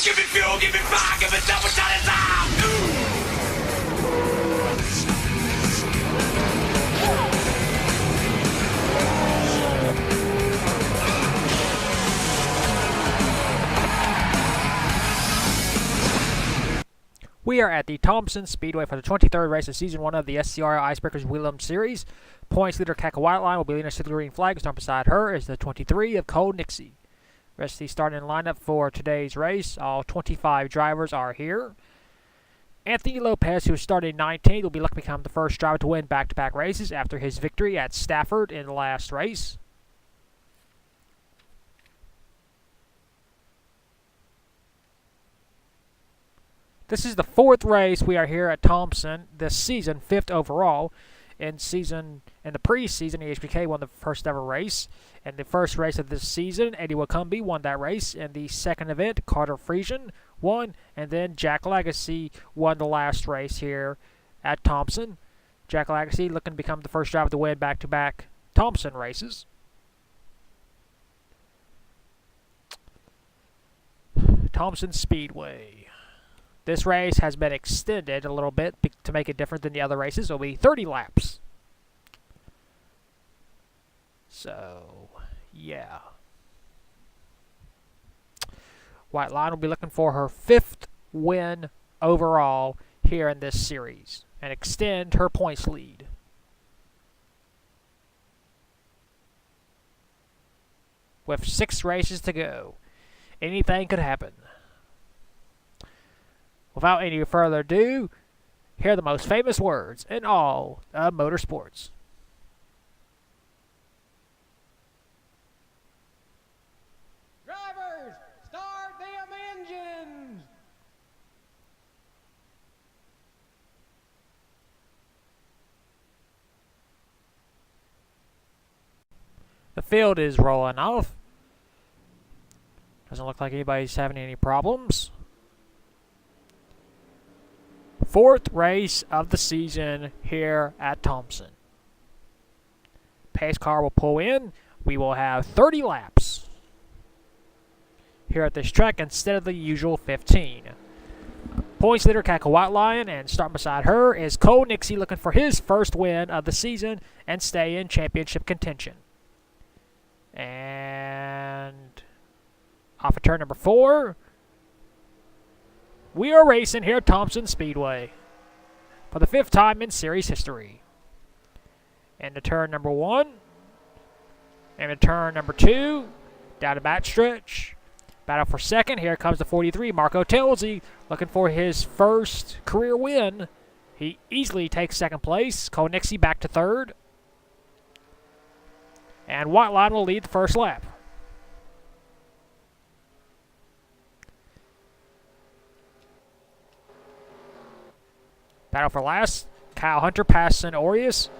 Give me fuel, give me fire, give me double shot of time. We are at the Thompson Speedway for the 23rd race of Season 1 of the SCRL Icebreakers Whelen Series. Points leader Kaka Whiteline will be leading us to the green flag. Starting beside her is the 23 of Cole Nixie. Rest of the starting lineup for today's race. All 25 drivers are here. Anthony Lopez, who started 19th, will be looking to become the first driver to win back-to-back races after his victory at Stafford in the last race. This is the fourth race we are here at Thompson this season, fifth overall. In the preseason, HBK won the first ever race. In the first race of this season, Eddie Wakumbi won that race. In the second event, Carter Friesian won, and then Jack Legacy won the last race here at Thompson. Jack Legacy looking to become the first driver to win back-to-back Thompson races. Thompson Speedway. This race has been extended a little bit to make it different than the other races. It will be 30 laps. So, yeah. White Line will be looking for her 5th win overall here in this series and extend her points lead. With 6 races to go, anything could happen. Without any further ado, here are the most famous words in all of motorsports. Drivers, start them engines! The field is rolling off. Doesn't look like anybody's having any problems. 4th race of the season here at Thompson. Pace car will pull in. We will have 30 laps here at this track instead of the usual 15. Points leader Kaka White Lion, and starting beside her is Cole Nixie looking for his first win of the season and stay in championship contention. And off of turn number 4, we are racing here at Thompson Speedway for the 5th time in series history. Into turn number 1. Into turn number 2. Down the backstretch. Battle for second. Here comes the 43, Marco Telzi, looking for his first career win. He easily takes second place. Cole Nixie back to 3rd. And White Line will lead the first lap. Battle for last. Kyle Hunter past St. Aureus.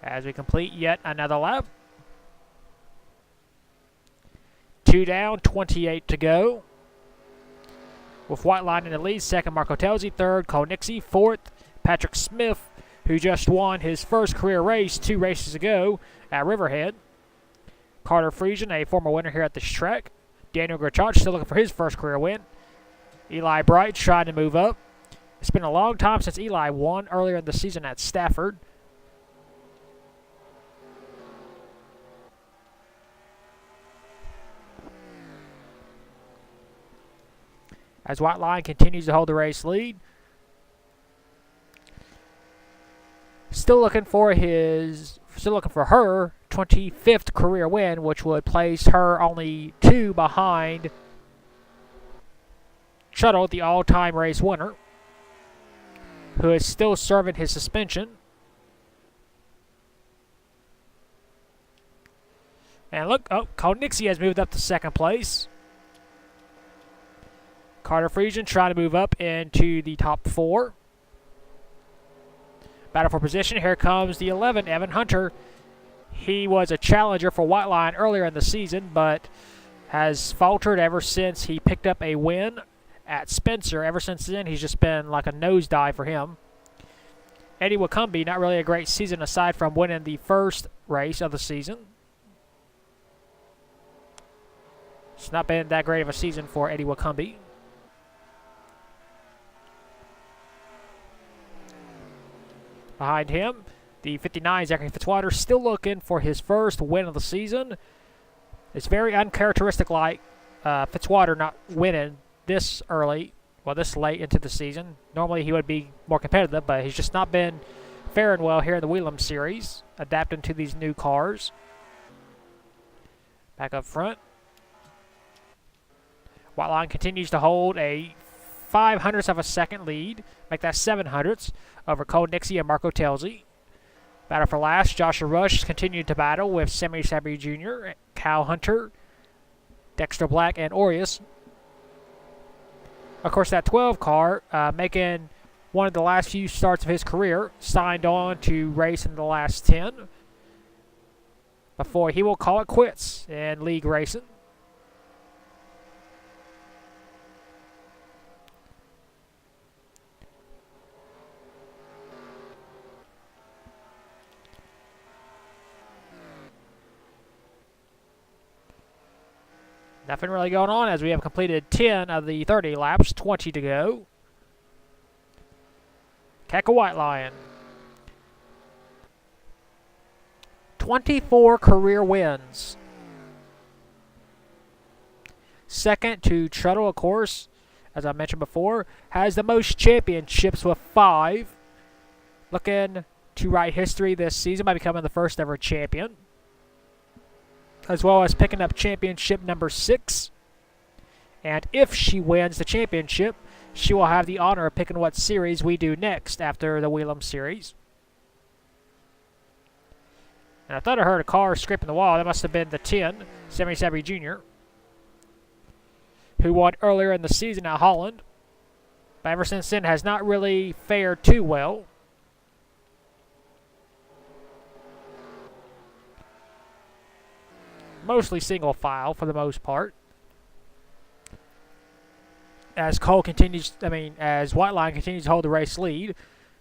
As we complete yet another lap. 2 down, 28 to go. With White Line in the lead, second Marco Telzi, 3rd Cole Nixie, 4th Patrick Smith, who just won his first career race 2 races ago at Riverhead. Carter Friesian, a former winner here at this track. Daniel Grachach still looking for his first career win. Eli Bright trying to move up. It's been a long time since Eli won earlier in the season at Stafford. As White Line continues to hold the race lead. Still looking for her 25th career win, which would place her only 2 behind Shuttle, the all-time race winner, who is still serving his suspension. And look, Cole Nixie has moved up to second place. Carter Friesian trying to move up into the top 4. Battle for position. Here comes the 11, Evan Hunter. He was a challenger for White Line earlier in the season, but has faltered ever since he picked up a win at Spencer. Ever since then, he's just been like a nosedive for him. Eddie Wakumbi, not really a great season aside from winning the first race of the season. It's not been that great of a season for Eddie Wakumbi. Behind him, the 59 Zachary Fitzwater, still looking for his first win of the season. It's very uncharacteristic like Fitzwater not winning this early, well, this late into the season. Normally he would be more competitive, but he's just not been faring well here in the Whelen Series, adapting to these new cars. Back up front. Whiteline continues to hold a 0.05 of a second lead, make that 0.07 over Cole Nixie and Marco Telzi. Battle for last, Joshua Rush continued to battle with Sammy Sabry Jr., Cal Hunter, Dexter Black, and Aureus. Of course, that 12 car, making one of the last few starts of his career, signed on to race in the last 10 before he will call it quits in league racing. Nothing really going on as we have completed 10 of the 30 laps, 20 to go. Keka White Lion. 24 career wins. Second to Truttle, of course, as I mentioned before, has the most championships with 5. Looking to write history this season by becoming the first ever champion, as well as picking up championship number 6. And if she wins the championship, she will have the honor of picking what series we do next after the Whelen Series. And I thought I heard a car scraping the wall. That must have been the 10, Sammy Sabry Jr., who won earlier in the season at Holland, but ever since then has not really fared too well. Mostly single file for the most part. As Cole continues, as White Line continues to hold the race lead,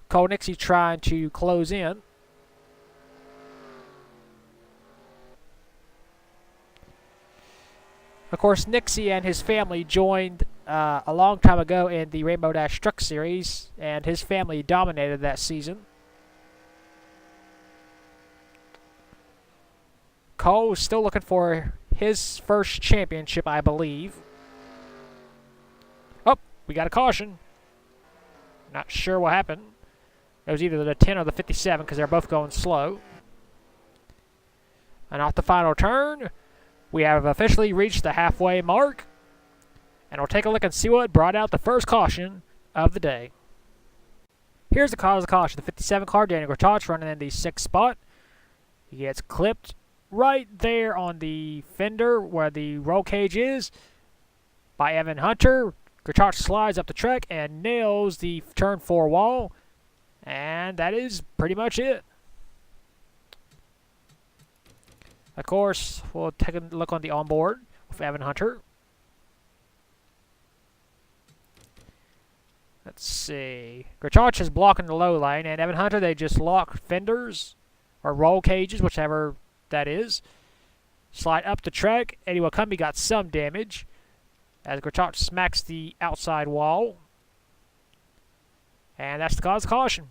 Cole Nixie trying to close in. Of course, Nixie and his family joined a long time ago in the Rainbow Dash Truck Series, and his family dominated that season. Cole is still looking for his first championship, I believe. Oh, we got a caution. Not sure what happened. It was either the 10 or the 57 because they're both going slow. And off the final turn, we have officially reached the halfway mark. And we'll take a look and see what brought out the first caution of the day. Here's the cause of the caution. The 57 car, Daniel Grotach, running in the 6th spot. He gets clipped right there on the fender where the roll cage is by Evan Hunter. Grotach slides up the track and nails the turn 4 wall. And that is pretty much it. Of course, we'll take a look on the onboard with Evan Hunter. Let's see. Grotach is blocking the low lane, and Evan Hunter, they just lock fenders or roll cages, whichever that is. Slide up the track. Eddie Wakumbi got some damage as Grotach smacks the outside wall. And that's the cause of caution.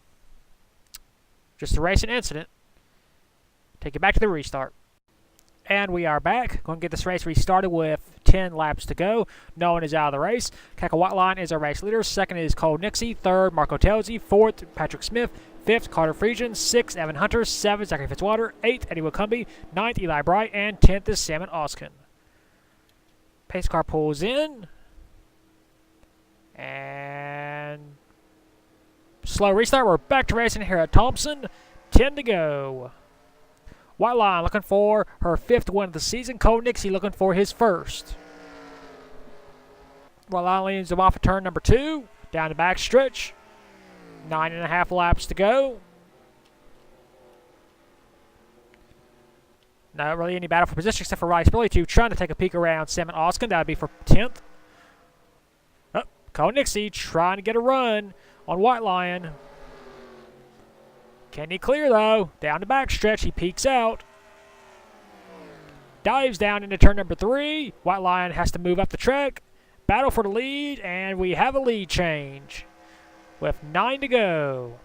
Just a racing incident. Take it back to the restart. And we are back. Going to get this race restarted with 10 laps to go. No one is out of the race. Keka White Line is our race leader. Second is Cole Nixie. Third, Marco Telzi. Fourth, Patrick Smith. Fifth, Carter Friesian. Sixth, Evan Hunter. Seventh, Zachary Fitzwater. Eighth, Eddie Wakumbi. Ninth, Eli Bright. And 10th is Salmon Oskin. Pace car pulls in. And slow restart. We're back to racing here at Thompson. 10 to go. White Line looking for her 5th win of the season. Cole Nixie looking for his 1st. White Line leads him off of turn number 2. Down the back stretch. 9.5 laps to go. Not really any battle for position except for Rice Billy 2 trying to take a peek around Salmon Oskin. That would be for 10th. Oh, Cole Nixie trying to get a run on White Lion. Can he clear, though? Down the backstretch, he peeks out. Dives down into turn number 3. White Lion has to move up the track. Battle for the lead, and we have a lead change with 9 to go.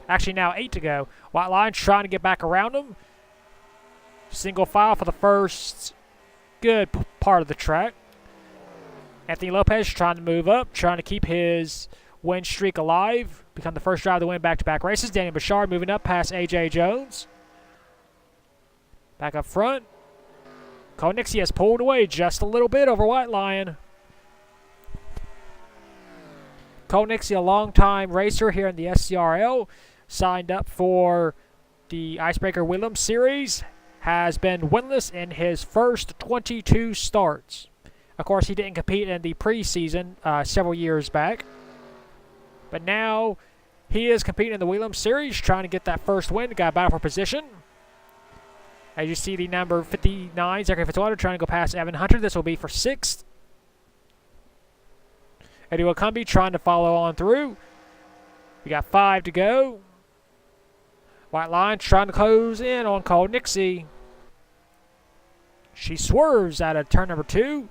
Actually, now 8 to go. White Lion's trying to get back around him. Single file for the first good part of the track. Anthony Lopez trying to move up, trying to keep his win streak alive. Become the first driver to win back-to-back races. Daniel Bouchard moving up past A.J. Jones. Back up front. Cole Nixie has pulled away just a little bit over White Lion. Cole Nixie, a long-time racer here in the SCRL, signed up for the Icebreaker Whelen series, has been winless in his first 22 starts. Of course, he didn't compete in the preseason several years back. But now he is competing in the Whelen series, trying to get that first win. Got a battle for position. As you see, the number 59, Zachary Fitzwater, trying to go past Evan Hunter. This will be for 6th. Eddie Wakumbi trying to follow on through. We got 5 to go. White Lion trying to close in on Cole Nixie. She swerves out of turn number 2.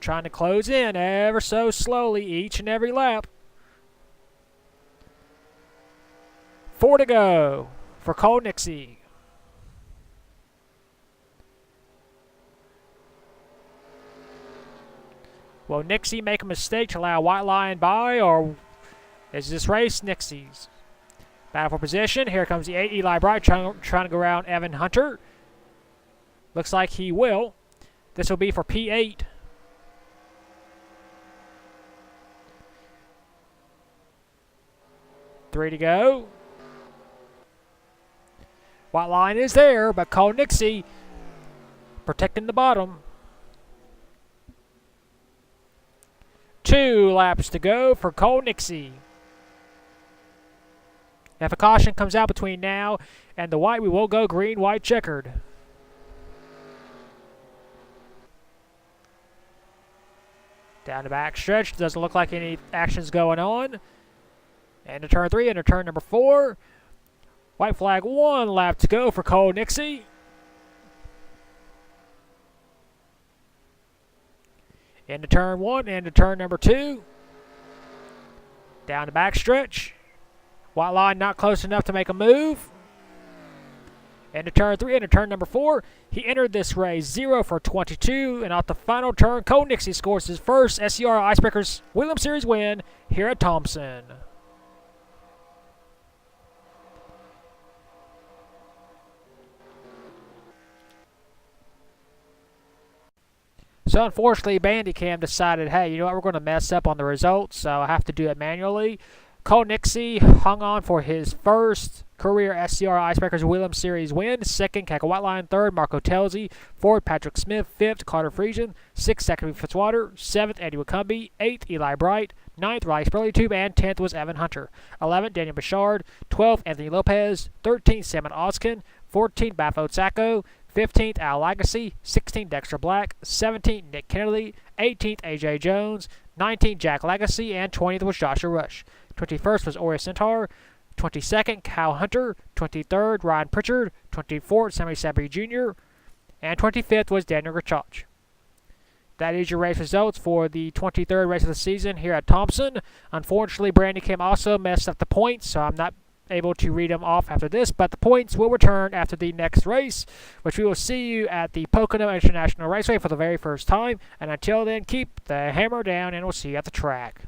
Trying to close in ever so slowly each and every lap. 4 to go for Cole Nixie. Will Nixie make a mistake to allow White Lion by, or is this race Nixie's? Battle for position. Here comes the 8, Eli Bright, trying to go around Evan Hunter. Looks like he will. This will be for P8. Three to go. White Lion is there, but Cole Nixie protecting the bottom. 2 laps to go for Cole Nixie. If a caution comes out between now and the white, we will go green, white, checkered. Down the back stretch. Doesn't look like any action's going on. Into turn 3, into turn number 4. White flag, 1 lap to go for Cole Nixie. Into turn 1, into turn number 2. Down the back stretch. White Line not close enough to make a move. Into turn 3, into turn number 4. He entered this race 0 for 22, and off the final turn, Cole Nixie scores his first SCRL Icebreakers Whelen Series win here at Thompson. So unfortunately, Bandicam decided, hey, you know what, we're going to mess up on the results, so I have to do it manually. Cole Nixie hung on for his first career SCRL Icebreakers Whelen Series win. Second, Cackle White Line. Third, Marco Telzi. Fourth, Patrick Smith. Fifth, Carter Friesian. Sixth, Zachary Fitzwater. Seventh, Eddie Wakumbi. Eighth, Eli Bright. Ninth, Rice Burleytube. And 10th was Evan Hunter. 11th, Daniel Bouchard. 12th, Anthony Lopez. 13th, Salmon Oskin. 14th, Bafo Sacco. 15th, Al Legacy. 16th, Dexter Black. 17th, Nick Kennedy. 18th, A.J. Jones. 19th, Jack Legacy. And 20th was Joshua Rush. 21st was Ori Centaur. 22nd, Kyle Hunter. 23rd, Ryan Pritchard. 24th, Sammy Sabri Jr. And 25th was Daniel Grachach. That is your race results for the 23rd race of the season here at Thompson. Unfortunately, Brandy Kim also messed up the points, so I'm not able to read them off after this, but the points will return after the next race, which we will see you at the Pocono International Raceway for the very first time. And until then, keep the hammer down, and we'll see you at the track.